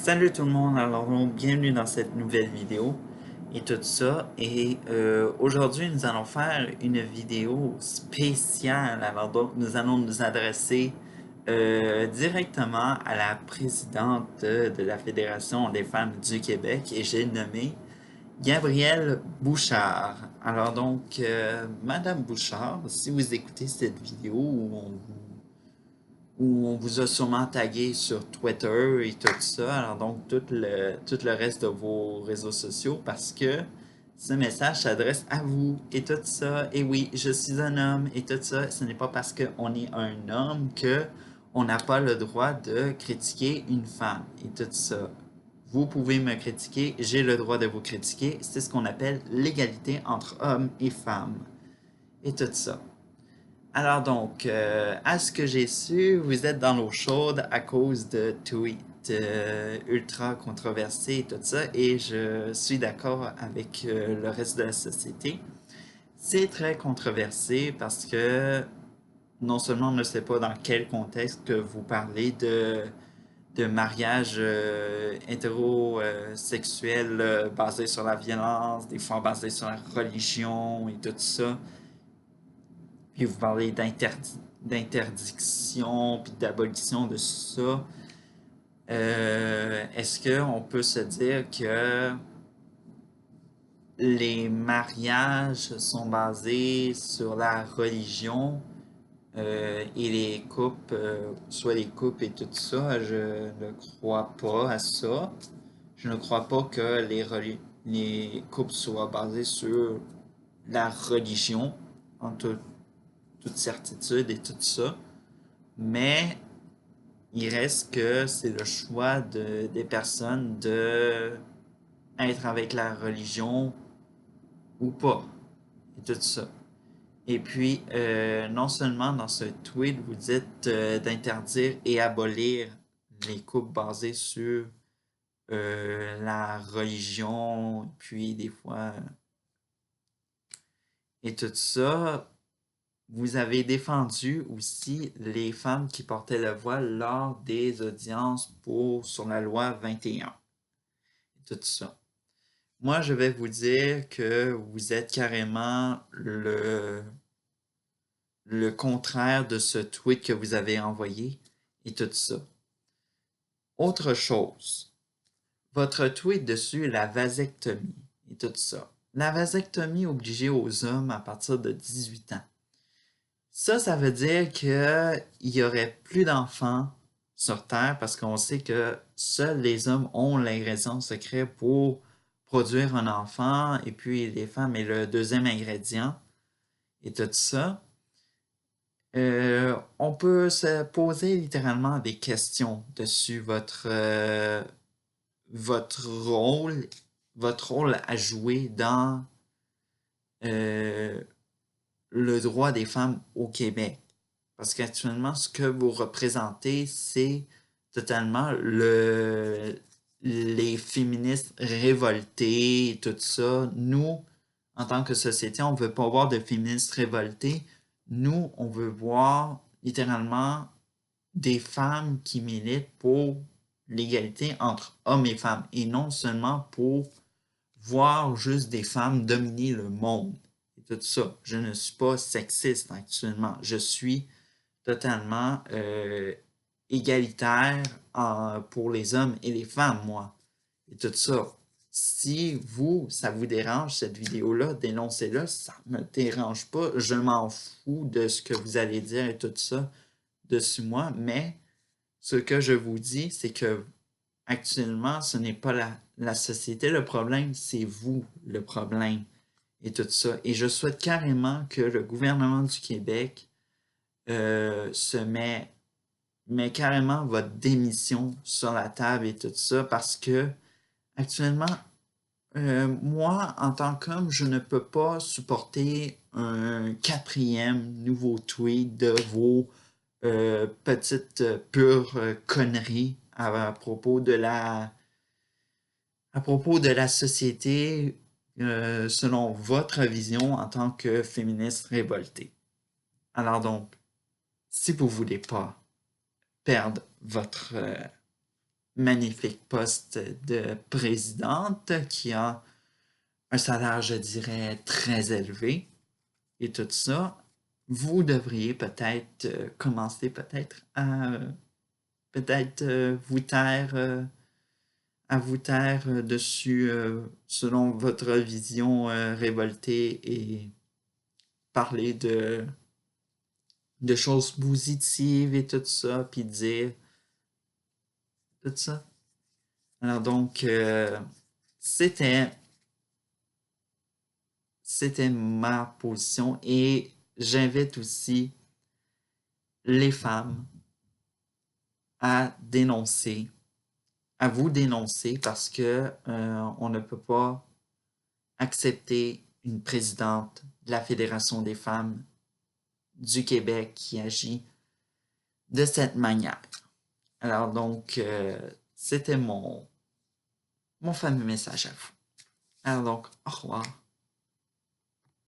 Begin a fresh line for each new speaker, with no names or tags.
Salut tout le monde, alors donc, bienvenue dans cette nouvelle vidéo et tout ça. Et aujourd'hui, nous allons faire une vidéo spéciale. Alors donc, nous allons nous adresser directement à la présidente de la Fédération des femmes du Québec et j'ai nommé Gabrielle Bouchard. Alors donc, Madame Bouchard, si vous écoutez cette vidéo où on vous a sûrement tagué sur Twitter et tout ça, alors donc tout le reste de vos réseaux sociaux parce que ce message s'adresse à vous et tout ça. Et oui, je suis un homme et tout ça. Ce n'est pas parce qu'on est un homme que on n'a pas le droit de critiquer une femme et tout ça. Vous pouvez me critiquer, j'ai le droit de vous critiquer. C'est ce qu'on appelle l'égalité entre hommes et femmes et tout ça. Alors donc, à ce que j'ai su, vous êtes dans l'eau chaude à cause de tweets ultra controversés et tout ça, et je suis d'accord avec le reste de la société. C'est très controversé parce que non seulement on ne sait pas dans quel contexte que vous parlez de mariage hétérosexuel basé sur la violence, des fois basé sur la religion et tout ça. Puis vous parlez d'interdiction, puis d'abolition de ça. Est-ce qu'on peut se dire que les mariages sont basés sur la religion et les couples, soit les couples et tout ça? Je ne crois pas à ça. Je ne crois pas que les couples soient basés sur la religion, en toute certitude et tout ça. Mais il reste que c'est le choix des personnes de être avec la religion ou pas. Et tout ça. Et puis, non seulement dans ce tweet, vous dites d'interdire et abolir les couples basés sur la religion, puis des fois, et tout ça, vous avez défendu aussi les femmes qui portaient le voile lors des audiences sur la loi 21 et tout ça. Moi, je vais vous dire que vous êtes carrément le contraire de ce tweet que vous avez envoyé et tout ça. Autre chose, votre tweet dessus la vasectomie et tout ça. La vasectomie obligée aux hommes à partir de 18 ans. Ça veut dire qu'il y aurait plus d'enfants sur Terre parce qu'on sait que seuls les hommes ont l'ingrédient secret pour produire un enfant et puis les femmes est le deuxième ingrédient et tout ça. On peut se poser littéralement des questions dessus votre rôle, votre rôle à jouer dans euh, le droit des femmes au Québec. Parce qu'actuellement, ce que vous représentez, c'est totalement les féministes révoltés et tout ça. Nous, en tant que société, on ne veut pas voir de féministes révoltés. Nous, on veut voir littéralement des femmes qui militent pour l'égalité entre hommes et femmes et non seulement pour voir juste des femmes dominer le monde et tout ça. Je ne suis pas sexiste actuellement. Je suis totalement égalitaire pour les hommes et les femmes, moi. Et tout ça. Si vous, ça vous dérange, cette vidéo-là, dénoncez-la, ça me dérange pas. Je m'en fous de ce que vous allez dire et tout ça dessus moi, mais ce que je vous dis, c'est que actuellement, ce n'est pas la société le problème, c'est vous le problème et tout ça. Et je souhaite carrément que le gouvernement du Québec met carrément votre démission sur la table et tout ça parce que actuellement, moi, en tant qu'homme, je ne peux pas supporter un quatrième nouveau tweet de vos petites pures conneries à propos de la société selon votre vision en tant que féministe révolté. Alors donc, si vous voulez pas perdre magnifique poste de présidente qui a un salaire, je dirais, très élevé et tout ça, vous devriez peut-être commencer peut-être à peut-être à vous taire dessus selon votre vision révoltée et parler de choses positives et tout ça, puis dire tout ça. Alors donc, c'était c'était ma position et j'invite aussi les femmes à dénoncer, à vous dénoncer parce que on ne peut pas accepter une présidente de la Fédération des femmes du Québec qui agit de cette manière. Alors donc, c'était mon fameux message à vous. Alors donc, au revoir.